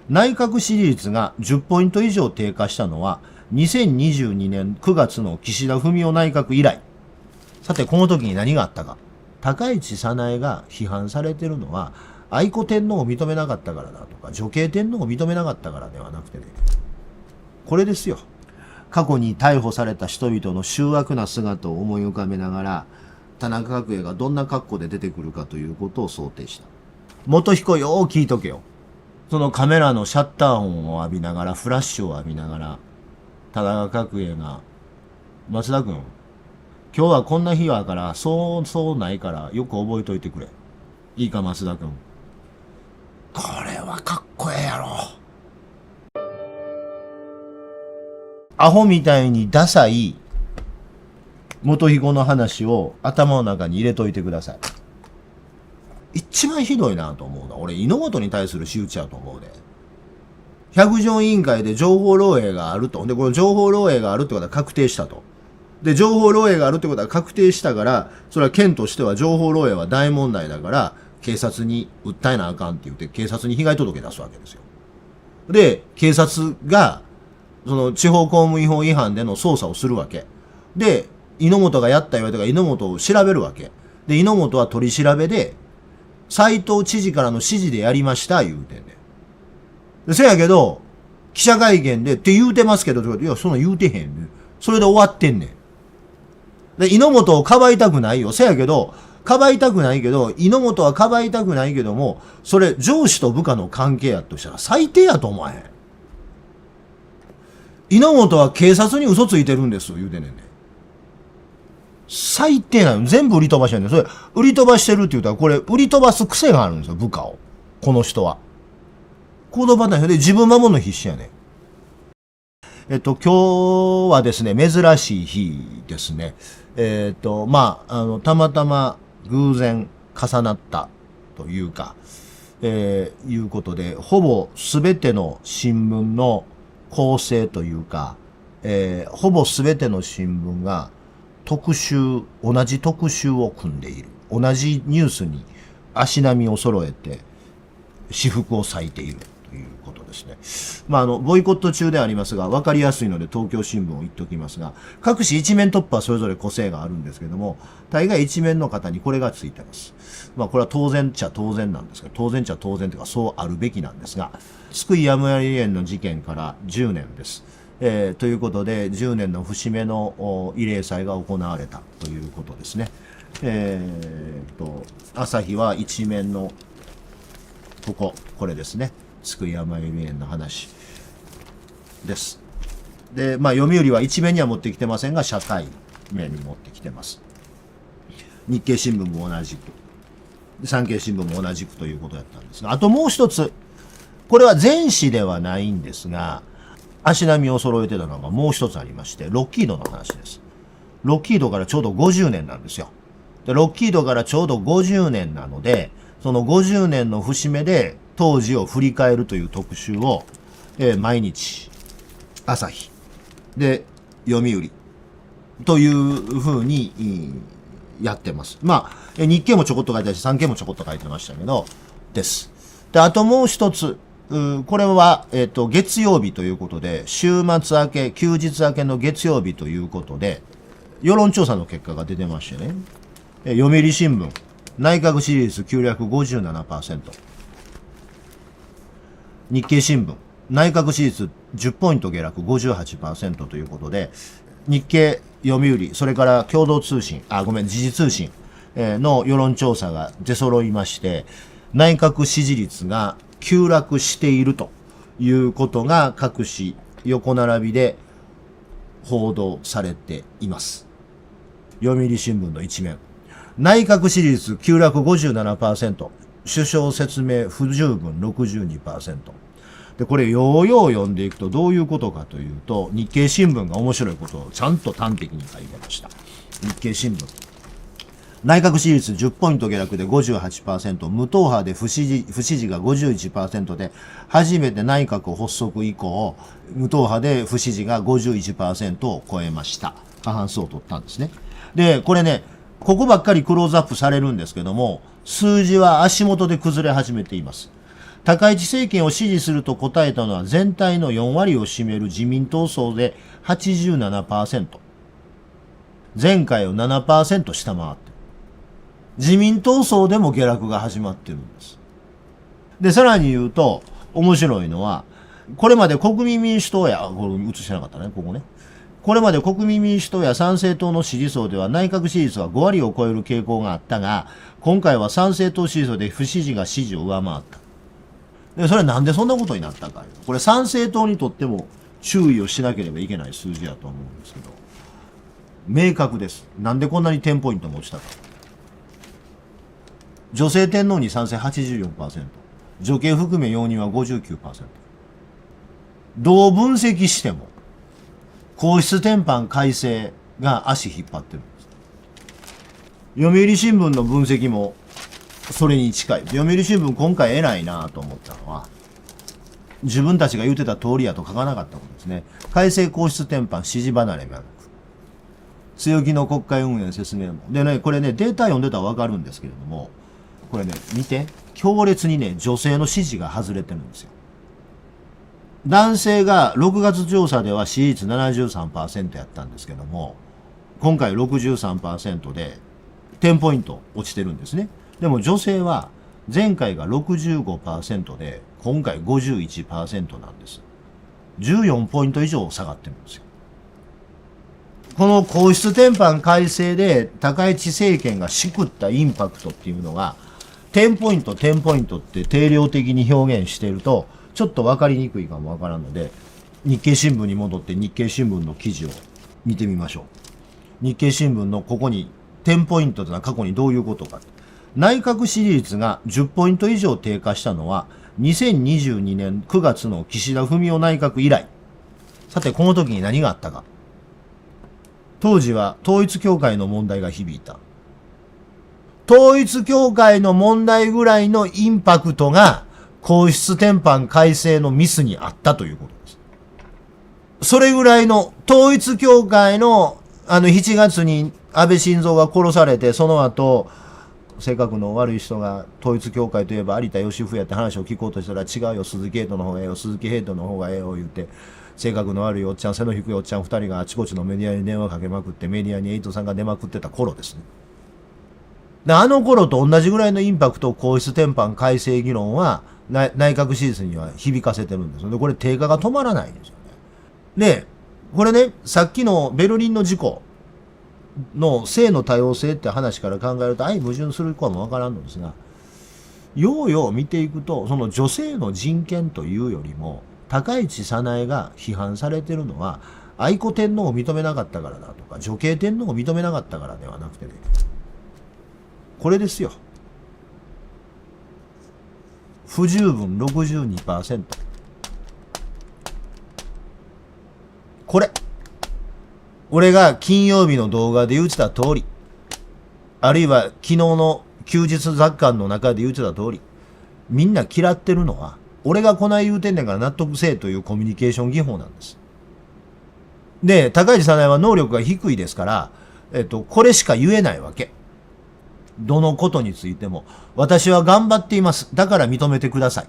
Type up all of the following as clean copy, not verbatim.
内閣支持率が10ポイント以上低下したのは、2022年9月の岸田文雄内閣以来。さて、この時に何があったか。高市早苗が批判されているのは、愛子天皇を認めなかったからだとか、女系天皇を認めなかったからではなくてね、これですよ。過去に逮捕された人々の醜悪な姿を思い浮かべながら、田中角栄がどんな格好で出てくるかということを想定した。元彦よー聞いとけよ。そのカメラのシャッター音を浴びながら、フラッシュを浴びながら、田中角栄が、松田君、今日はこんな日やから、そうないからよく覚えといてくれ。いいか、松田君。これはかっこええやろ。アホみたいにダサい元彦の話を頭の中に入れといてください。一番ひどいなと思うな。俺、猪本に対する仕打ちやと思うで。百条委員会で情報漏洩があると。で、この情報漏洩があるってことは確定したと。で、情報漏洩があるってことは確定したから、それは県としては情報漏洩は大問題だから、警察に訴えなあかんって言って、警察に被害届出すわけですよ。で、警察が、その地方公務員法違反での捜査をするわけ。で、猪本がやった言われたから猪本を調べるわけ。で、猪本は取り調べで、斉藤知事からの指示でやりました、言うてんねん。せやけど、記者会見で、って言うてますけど、いや、そんな言うてへんねん。それで終わってんねん。で、猪本をかばいたくないよ。せやけど、かばいたくないけど、猪本はかばいたくないけども、それ上司と部下の関係やとしたら最低やと思わへん。猪本は警察に嘘ついてるんです、言うてんねんね。最低なの。全部売り飛ばしてるんで、それ、売り飛ばしてるって言ったら、これ、売り飛ばす癖があるんですよ、部下を。この人は。行動パターンで自分守るの必死やね。今日はですね、珍しい日ですね。たまたま偶然重なったというか、いうことで、ほぼすべての新聞の構成というか、ほぼすべての新聞が同じ特集を組んでいる。同じニュースに足並みを揃えて、私服を割いているということですね。ボイコット中でありますが、わかりやすいので東京新聞を言っておきますが、各紙一面トップはそれぞれ個性があるんですけども、大概一面の方にこれがついてます。これは当然っちゃ当然なんですが、当然っちゃ当然というかそうあるべきなんですが、津久井やむやり園の事件から10年です。ということで、10年の節目の慰霊祭が行われたということですね。朝日は一面のこれですね。津久井やむやり園の話です。で、読売は一面には持ってきてませんが、社会面に持ってきてます。日経新聞も同じく。産経新聞も同じくということだったんですが、あともう一つ。これは全紙ではないんですが、足並みを揃えてたのがもう一つありまして、ロッキードの話です。ロッキードからちょうど50年なんですよ。で、ロッキードからちょうど50年なので、その50年の節目で当時を振り返るという特集を、毎日、朝日、で、読売、というふうに、やってます。日経もちょこっと書いてあるし、産経もちょこっと書いてましたけど、です。で、あともう一つ、これは、月曜日ということで、週末明け、休日明けの月曜日ということで、世論調査の結果が出てましてね、読売新聞、内閣支持率急落 57%。日経新聞、内閣支持率10ポイント下落 58% ということで、日経、読売、それから共同通信、時事通信の世論調査が出揃いまして、内閣支持率が急落しているということが各紙横並びで報道されています。読売新聞の一面。内閣支持率急落 57%、首相説明不十分 62%。で、これようよう読んでいくとどういうことかというと、日経新聞が面白いことをちゃんと端的に書いてました。日経新聞。内閣支持率10ポイント下落で 58%、無党派で不支持が 51% で、初めて内閣発足以降、無党派で不支持が 51% を超えました。過半数を取ったんですね。で、これね、ここばっかりクローズアップされるんですけども、数字は足元で崩れ始めています。高市政権を支持すると答えたのは全体の4割を占める自民党層で 87%。前回を 7% 下回ってる。自民党層でも下落が始まってるんです。で、さらに言うと、面白いのは、これまで国民民主党や、これ映してなかったね、ここね。これまで国民民主党や参政党の支持層では内閣支持率は5割を超える傾向があったが、今回は参政党支持層で不支持が支持を上回った。で、それはなんでそんなことになったか。これ参政党にとっても注意をしなければいけない数字だと思うんですけど、明確です。なんでこんなに10ポイントも落ちたか。女性天皇に賛成 84%、女系含め容認は 59%。どう分析しても、皇室典範改正が足引っ張ってるんです。読売新聞の分析もそれに近い。読売新聞今回偉いなと思ったのは、自分たちが言ってた通りやと書かなかったことですね。改正皇室典範支持離れがなく、強気の国会運営説明も。でね、これね、データ読んでたらわかるんですけれども、これね、見て。強烈にね、女性の支持が外れてるんですよ。男性が6月調査では支持率 73% やったんですけども、今回 63% で10ポイント落ちてるんですね。でも女性は前回が 65% で今回 51% なんです。14ポイント以上下がってるんですよ。この皇室典範改正で高市政権がしくったインパクトっていうのが10ポイント10ポイントって定量的に表現しているとちょっと分かりにくいかも分からんので、日経新聞に戻って日経新聞の記事を見てみましょう。日経新聞のここに10ポイントというのは過去にどういうことか。内閣支持率が10ポイント以上低下したのは2022年9月の岸田文雄内閣以来。さてこの時に何があったか。当時は統一教会の問題が響いた。統一教会の問題ぐらいのインパクトが皇室典範改正のミスにあったということです。それぐらいの統一教会の7月に安倍晋三が殺されて、その後、性格の悪い人が統一教会といえば有田芳生やって話を聞こうとしたら違うよ、鈴木ヘイトの方がええよ、鈴木ヘイトの方がええよ言って、性格の悪いおっちゃん、背の低いおっちゃん2人があちこちのメディアに電話かけまくって、メディアにエイトさんが出まくってた頃ですね。で、あの頃と同じぐらいのインパクトを皇室典範改正議論は内閣支持率には響かせてるんですよ。で、これ低下が止まらないんですよね。で、これね、さっきのベルリンの事故の性の多様性って話から考えると相矛盾するかもわからんのですが、ようよう見ていくと、その女性の人権というよりも、高市早苗が批判されてるのは、愛子天皇を認めなかったからだとか、女系天皇を認めなかったからではなくてね、これですよ。不十分 62%。これ。俺が金曜日の動画で言ってた通り、あるいは昨日の休日雑感の中で言ってた通り、みんな嫌ってるのは、俺がこない言うてんねんから納得せえというコミュニケーション技法なんです。で、高市早苗は能力が低いですから、これしか言えないわけ。どのことについても、私は頑張っています。だから認めてください。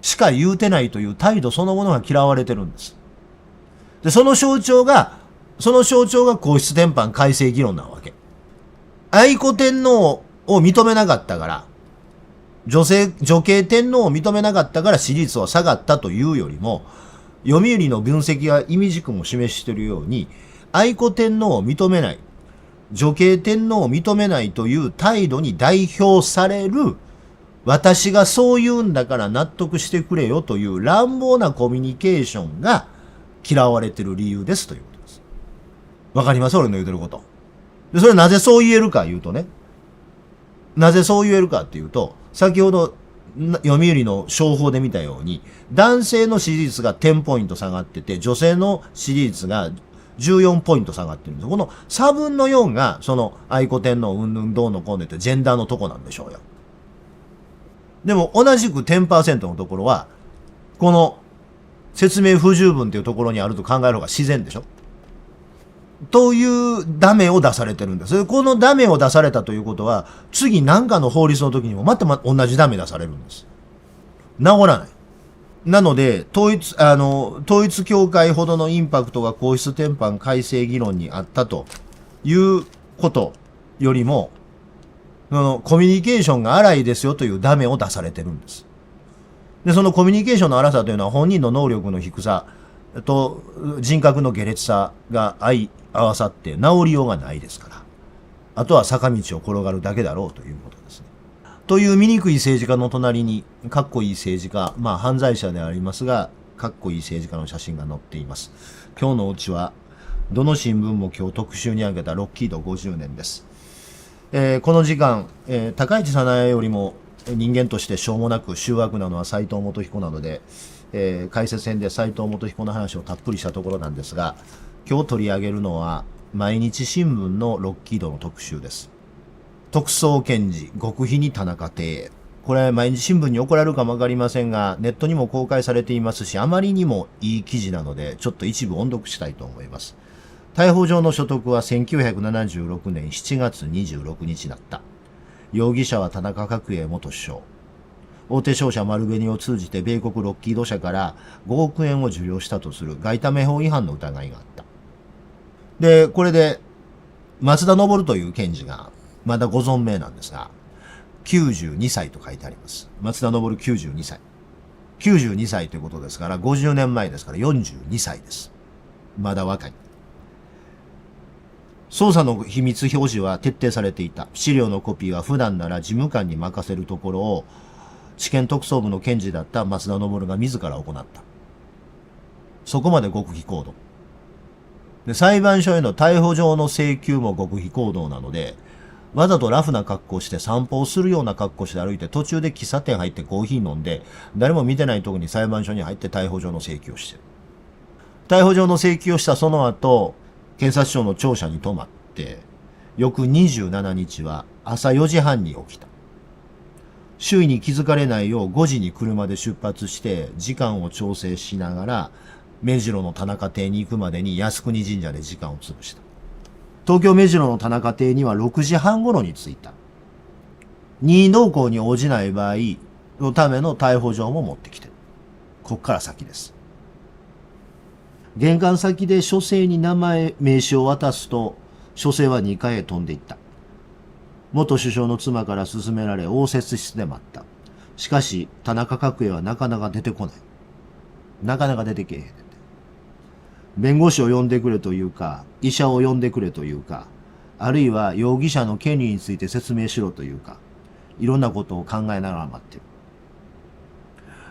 しか言うてないという態度そのものが嫌われてるんです。で、その象徴が皇室典範改正議論なわけ。愛子天皇を認めなかったから、女系天皇を認めなかったから支持率は下がったというよりも、読売の分析が意味軸も示しているように、愛子天皇を認めない、女系天皇を認めないという態度に代表される、私がそう言うんだから納得してくれよという乱暴なコミュニケーションが嫌われている理由ですということです。わかります？俺の言うてること。で、それなぜそう言えるか言うとね。なぜそう言えるかっていうと、先ほど読売の商法で見たように、男性の支持率が10ポイント下がってて、女性の支持率が14ポイント下がってるんです。この差分の4が、その愛子天皇うんぬんどうのこうのってジェンダーのとこなんでしょうよ。でも同じく 10% のところは、この説明不十分っていうところにあると考える方が自然でしょというダメを出されてるんです。このダメを出されたということは、次何かの法律の時にもまた同じダメ出されるんです。治らない。なので、統一教会ほどのインパクトが皇室典範改正議論にあったということよりも、コミュニケーションが荒いですよというダメを出されてるんです。で、そのコミュニケーションの荒さというのは本人の能力の低さと人格の下劣さが相合わさって治りようがないですから。あとは坂道を転がるだけだろうということですね。という醜い政治家の隣に、かっこいい政治家、まあ犯罪者でありますが、かっこいい政治家の写真が載っています。今日のうちは、どの新聞も今日特集に挙げたロッキード50年です。この時間、高市早苗よりも人間としてしょうもなく醜悪なのは斉藤元彦なので、解説編で斉藤元彦の話をたっぷりしたところなんですが、今日取り上げるのは毎日新聞のロッキードの特集です。特捜検事極秘に田中邸。これ毎日新聞に怒られるかもわかりませんが、ネットにも公開されていますし、あまりにもいい記事なのでちょっと一部音読したいと思います。逮捕状の所得は1976年7月26日だった。容疑者は田中角栄元首相。大手商社丸紅を通じて米国ロッキード社から5億円を受領したとする外為法違反の疑いがあった。で、これで松田昇という検事がまだご存命なんですが、92歳と書いてあります。松田昇92歳。92歳ということですから、50年前ですから42歳です。まだ若い。捜査の秘密表示は徹底されていた。資料のコピーは普段なら事務官に任せるところを、地検特捜部の検事だった松田昇が自ら行った。そこまで極秘行動。で、裁判所への逮捕状の請求も極秘行動なので、わざとラフな格好して散歩をするような格好して歩いて途中で喫茶店入ってコーヒー飲んで、誰も見てないところに裁判所に入って逮捕状の請求をしてる。逮捕状の請求をしたその後、検察庁の庁舎に泊まって、翌27日は朝4時半に起きた。周囲に気づかれないよう5時に車で出発して時間を調整しながら、目白の田中邸に行くまでに靖国神社で時間を潰した。東京目白の田中邸には6時半頃に着いた。任意同行に応じない場合のための逮捕状も持ってきてる。こっから先です。玄関先で書生に名刺を渡すと、書生は2階へ飛んでいった。元首相の妻から勧められ応接室で待った。しかし、田中角栄はなかなか出てこない。なかなか出てけえへんねんて。弁護士を呼んでくれというか、医者を呼んでくれというか、あるいは容疑者の権利について説明しろというか、いろんなことを考えながら待ってる。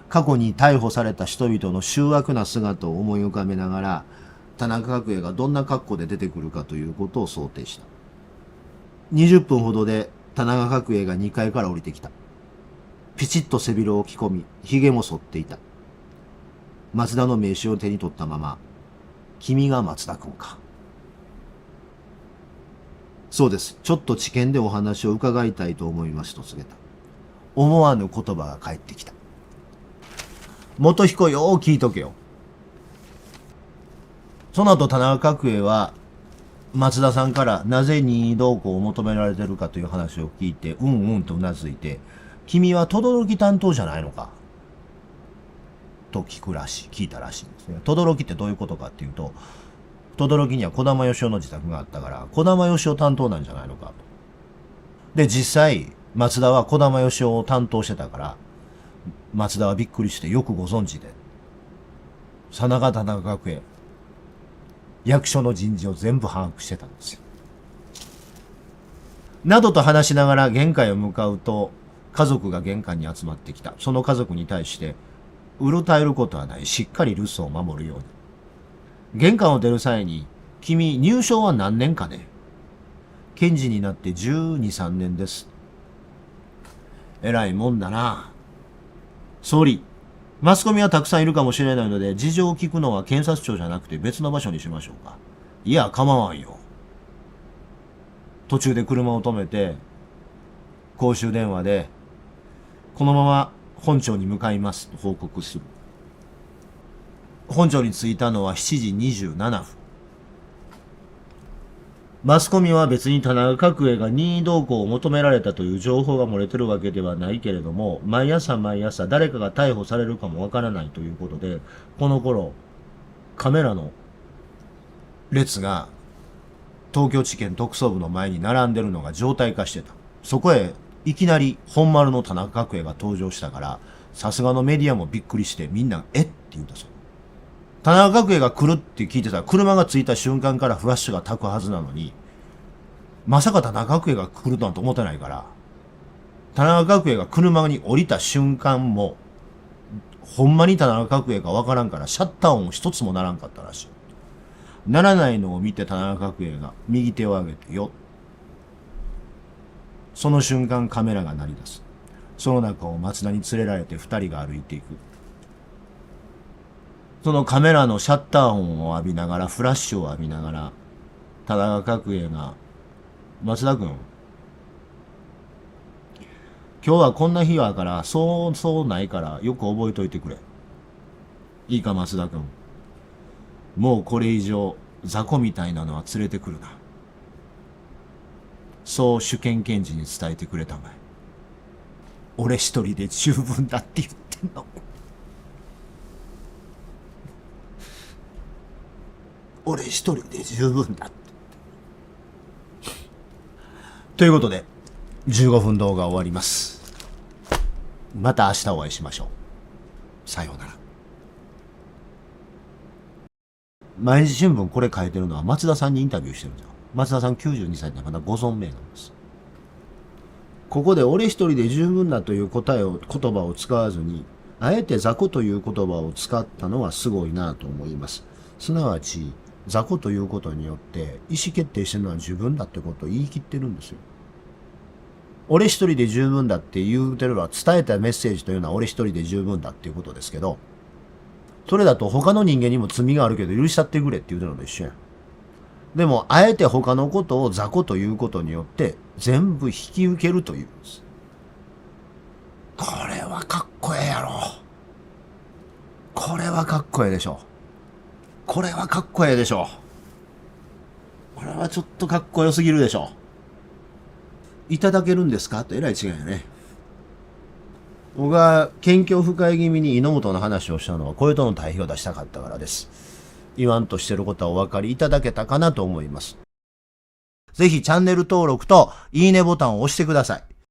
過去に逮捕された人々の醜悪な姿を思い浮かべながら、田中角栄がどんな格好で出てくるかということを想定した。20分ほどで田中角栄が2階から降りてきた。ピチッと背広を着込み、髭も剃っていた。松田の名刺を手に取ったまま、君が松田君か。そうです。ちょっと知見でお話を伺いたいと思いますと告げた。思わぬ言葉が返ってきた。元彦よー聞いとけよ。その後田中角栄は松田さんからなぜ任意同行を求められてるかという話を聞いて、うんうんとうなずいて、君は轟担当じゃないのかと聞いたらしいんですね。轟ってどういうことかっていうと、轟には児玉義雄の自宅があったから、児玉義雄担当なんじゃないのかと。で、実際、松田は児玉義雄を担当してたから、松田はびっくりしてよくご存知で、さなが田中角栄、役所の人事を全部把握してたんですよ。などと話しながら玄関へ向かうと、家族が玄関に集まってきた。その家族に対して、うろたえることはない。しっかり留守を守るように。玄関を出る際に、君、入省は何年かね。検事になって12、3年です。偉いもんだな。総理、マスコミはたくさんいるかもしれないので、事情を聞くのは検察庁じゃなくて別の場所にしましょうか。いや、構わんよ。途中で車を止めて、公衆電話で、このまま本庁に向かいますと報告する。本庁に着いたのは7時27分。マスコミは別に田中角栄が任意同行を求められたという情報が漏れてるわけではないけれども、毎朝毎朝誰かが逮捕されるかもわからないということで、この頃、カメラの列が東京地検特捜部の前に並んでるのが常態化してた。そこへいきなり本丸の田中角栄が登場したから、さすがのメディアもびっくりしてみんな、えって言うんだそう。田中角栄が来るって聞いてたら、車が着いた瞬間からフラッシュが焚くはずなのに、まさか田中角栄が来るとは思ってないから、田中角栄が車に降りた瞬間も、ほんまに田中角栄かわからんからシャッター音一つもならんかったらしい。ならないのを見て田中角栄が右手を上げてよ。その瞬間カメラが鳴り出す。その中を松田に連れられて二人が歩いていく。そのカメラのシャッター音を浴びながら、フラッシュを浴びながら、田中角栄が、松田君、今日はこんな日やから、そうないからよく覚えといてくれ。いいか松田君。もうこれ以上、雑魚みたいなのは連れてくるな。そう主権検事に伝えてくれたまえ。俺一人で十分だって言ってんの。俺一人で十分だって。ということで、15分動画終わります。また明日お会いしましょう。さようなら。毎日新聞これ書いてるのは松田さんにインタビューしてるんですよ。松田さん92歳でまだご存命なんです。ここで俺一人で十分だという言葉を使わずに、あえて雑魚という言葉を使ったのはすごいなと思います。すなわち、雑魚ということによって意思決定してるのは自分だってことを言い切ってるんですよ。俺一人で十分だって言うてるのは、伝えたメッセージというのは俺一人で十分だっていうことですけど、それだと他の人間にも罪があるけど許しちゃってくれって言うてるのと一緒やん。でも、あえて他のことを雑魚ということによって全部引き受けるというんです。これはかっこええやろ。これはかっこええでしょ。これはかっこええでしょ。これはちょっとかっこよすぎるでしょ。いただけるんですかとえらい違いやね。僕が謙虚深い気味に猪本の話をしたのはこれとの対比を出したかったからです。言わんとしてることはお分かりいただけたかなと思います。ぜひチャンネル登録といいねボタンを押してください。